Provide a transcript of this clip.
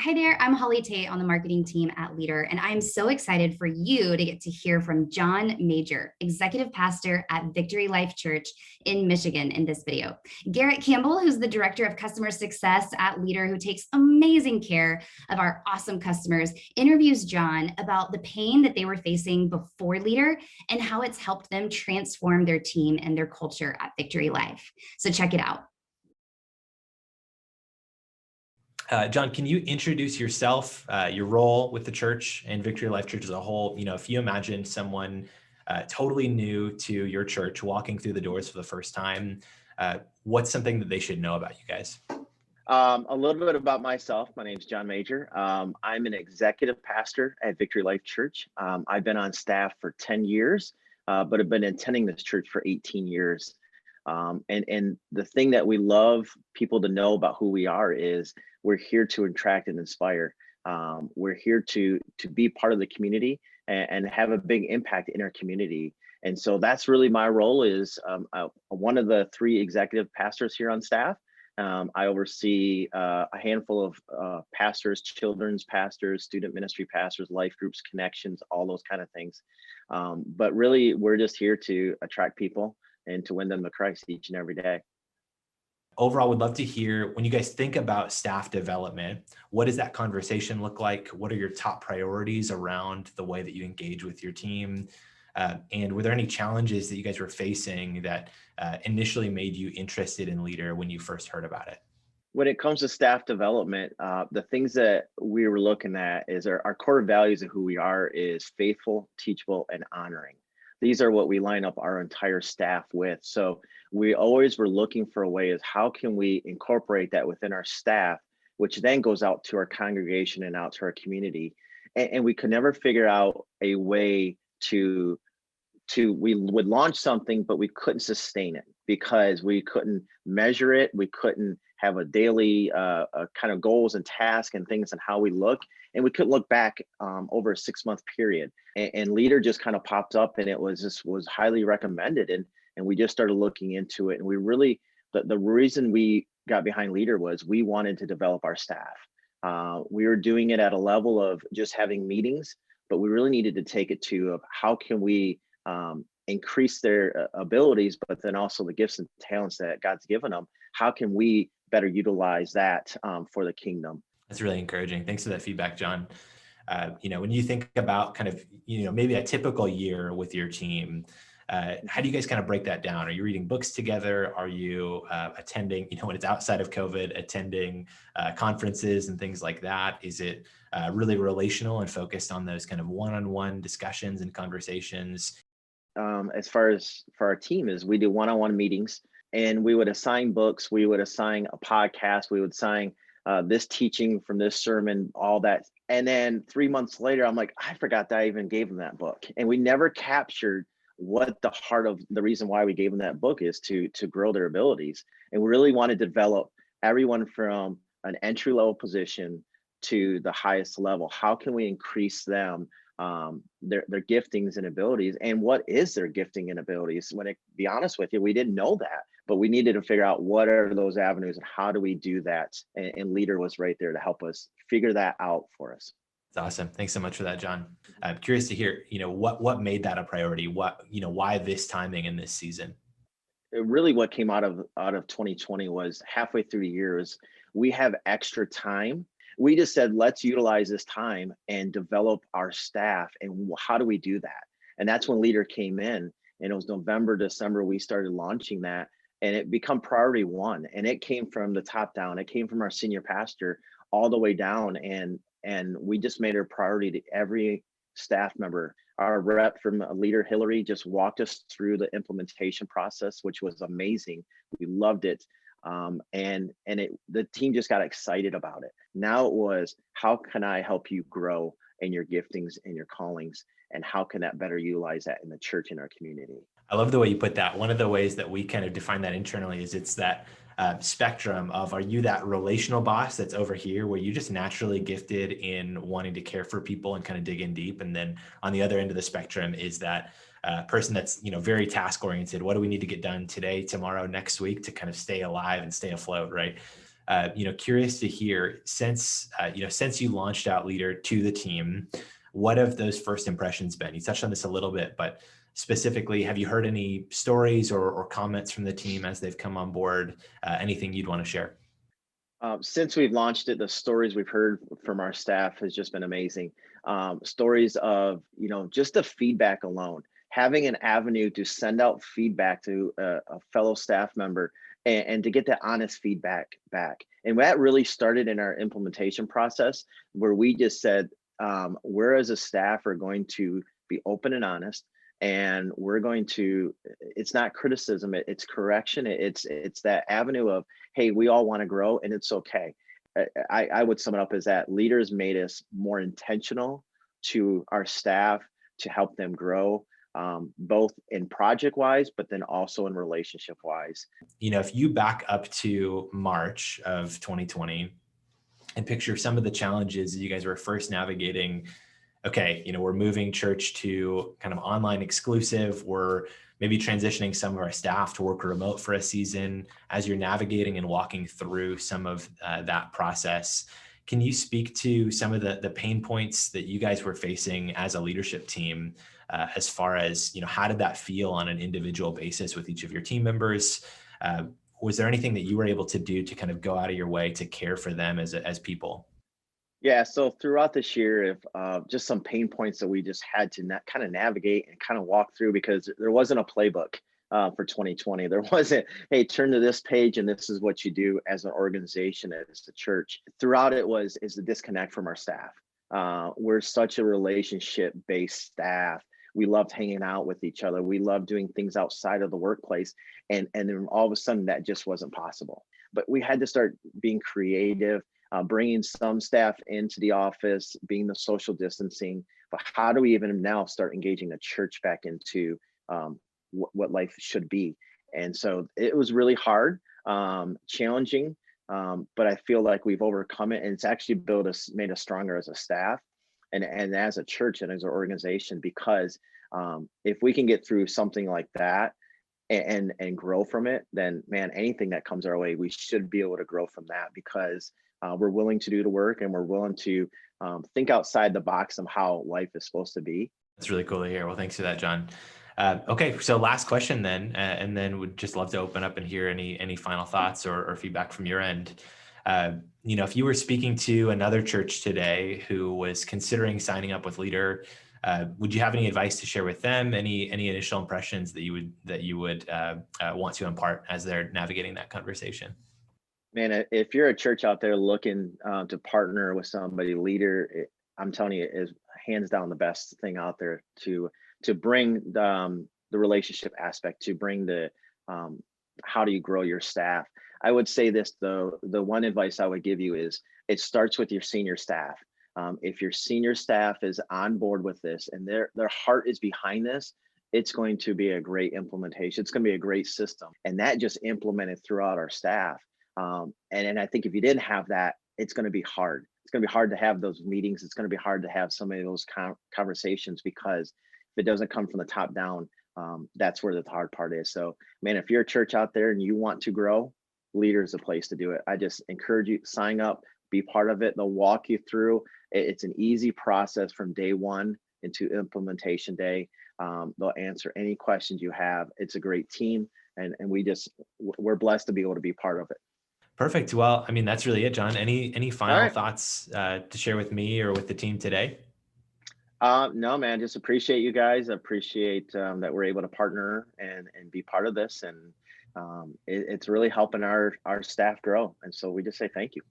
Hi there, I'm Holly Tate on the marketing team at Leadr, and I'm so excited for you to get to hear from John Major, executive pastor at Victory Life Church in Michigan in this video. Garrett Campbell, who's the director of customer success at Leadr, who takes amazing care of our awesome customers, interviews John about the pain that they were facing before Leadr and how it's helped them transform their team and their culture at Victory Life. So check it out. John, can you introduce yourself, your role with the church and Victory Life Church as a whole? If you imagine someone totally new to your church walking through the doors for the first time, what's something that they should know about you guys? A little bit about myself. My name is John Major. I'm an executive pastor at Victory Life Church. I've been on staff for 10 years, but have been attending this church for 18 years. And the thing that we love people to know about who we are is we're here to attract and inspire. We're here to be part of the community and have a big impact in our community. And so that's really my role is one of the 3 executive pastors here on staff. I oversee a handful of pastors, children's pastors, student ministry pastors, life groups, connections, all those kind of things. But really, we're just here to attract people and to win them to Christ each and every day. Overall, would love to hear, when you guys think about staff development, what does that conversation look like? What are your top priorities around the way that you engage with your team? And were there any challenges that you guys were facing that initially made you interested in Leadr when you first heard about it? When it comes to staff development, the things that we were looking at is our core values of who we are is faithful, teachable, and honoring. These are what we line up our entire staff with. So we always were looking for a way is how can we incorporate that within our staff, which then goes out to our congregation and out to our community. And we could never figure out a way to we would launch something, but we couldn't sustain it because we couldn't measure it. We couldn't have a daily kind of goals and tasks and things and how we look. And we couldn't look back over a 6-month period. And Leadr just kind of popped up and it was highly recommended. And we just started looking into it. And we really, the reason we got behind Leadr was we wanted to develop our staff. We were doing it at a level of just having meetings, but we really needed to take it to how can we increase their abilities, but then also the gifts and talents that God's given them. How can we better utilize that for the kingdom? That's really encouraging. Thanks for that feedback, John. When you think about kind of, maybe a typical year with your team, how do you guys kind of break that down? Are you reading books together? Are you attending, when it's outside of COVID, attending conferences and things like that? Is it really relational and focused on those kind of one-on-one discussions and conversations? As far as for our team is we do one-on-one meetings and we would assign books, we would assign a podcast, we would assign this teaching from this sermon, all that. And then 3 months later, I'm like, I forgot that I even gave them that book. And we never captured what the heart of the reason why we gave them that book is to grow their abilities. And we really want to develop everyone from an entry-level position to the highest level. How can we increase them, their giftings and abilities, and what is their gifting and abilities? Be honest with you, we didn't know that, but we needed to figure out what are those avenues and how do we do that. And Leadr was right there to help us figure that out for us. That's awesome. Thanks so much for that, John. I'm curious to hear, what made that a priority? Why this timing in this season? Really what came out of 2020 was halfway through the years, we have extra time. We just said, let's utilize this time and develop our staff. And how do we do that? And that's when Leadr came in, and it was November, December, we started launching that, and it became priority 1. And it came from the top down. It came from our senior pastor all the way down. And we just made it a priority to every staff member. Our rep from Leadr, Hillary, just walked us through the implementation process, which was amazing. We loved it. The team just got excited about it. Now it was, how can I help you grow in your giftings and your callings? And how can that better utilize that in the church and our community? I love the way you put that. One of the ways that we kind of define that internally is it's that spectrum of, are you that relational boss that's over here where you just naturally gifted in wanting to care for people and kind of dig in deep? And then on the other end of the spectrum is that person that's, very task oriented. What do we need to get done today, tomorrow, next week to kind of stay alive and stay afloat, right? Curious to hear, since you launched out Leadr to the team, what have those first impressions been? You touched on this a little bit, but specifically, have you heard any stories or comments from the team as they've come on board? Anything you'd want to share? Since we've launched it, the stories we've heard from our staff has just been amazing. Stories of, just the feedback alone, having an avenue to send out feedback to a fellow staff member and to get that honest feedback back. And that really started in our implementation process, where we just said, we're as a staff are going to be open and honest, and we're going to, it's not criticism, it's correction. It's that avenue of, hey, we all want to grow and it's okay. I would sum it up as that Leadr's made us more intentional to our staff to help them grow, both in project wise, but then also in relationship wise. If you back up to March of 2020 and picture some of the challenges that you guys were first navigating, okay, we're moving church to kind of online exclusive. We're maybe transitioning some of our staff to work remote for a season. As you're navigating and walking through some of that process, can you speak to some of the pain points that you guys were facing as a leadership team, as far as, how did that feel on an individual basis with each of your team members? Was there anything that you were able to do to kind of go out of your way to care for them as people? Yeah, so throughout this year, if just some pain points that we just had to kind of navigate and kind of walk through, because there wasn't a playbook for 2020. There wasn't, hey, turn to this page and this is what you do as an organization, as a church. Throughout it is the disconnect from our staff. We're such a relationship-based staff. We loved hanging out with each other. We loved doing things outside of the workplace. And then all of a sudden that just wasn't possible. But we had to start being creative, bringing some staff into the office, being the social distancing. But how do we even now start engaging the church back into what life should be? And so it was really hard, challenging, but I feel like we've overcome it, and it's actually made us stronger as a staff and as a church and as an organization. Because if we can get through something like that and grow from it, then man, anything that comes our way, we should be able to grow from that, because we're willing to do the work and we're willing to think outside the box of how life is supposed to be. That's really cool to hear. Well, thanks for that, John. Okay, so last question then, and then would just love to open up and hear any final thoughts or feedback from your end. If you were speaking to another church today who was considering signing up with Leadr, would you have any advice to share with them? Any initial impressions that you would want to impart as they're navigating that conversation? Man, if you're a church out there looking to partner with somebody, Leadr, I'm telling you, is hands down the best thing out there to bring the relationship aspect, to bring the how do you grow your staff. I would say this, though, the one advice I would give you is it starts with your senior staff. If your senior staff is on board with this and their heart is behind this, it's going to be a great implementation. It's going to be a great system, and that just implemented throughout our staff. And I think if you didn't have that, it's going to be hard. It's going to be hard to have those meetings. It's going to be hard to have some of those conversations, because if it doesn't come from the top down, that's where the hard part is. So, man, if you're a church out there and you want to grow, Leadr is the place to do it. I just encourage you, sign up, be part of it. They'll walk you through. It's an easy process from day one into implementation day. They'll answer any questions you have. It's a great team, and we're blessed to be able to be part of it. Perfect. Well, I mean, that's really it, John. Any final right. thoughts to share with me or with the team today? No, man, just appreciate you guys. Appreciate that we're able to partner and be part of this. And it's really helping our staff grow. And so we just say thank you.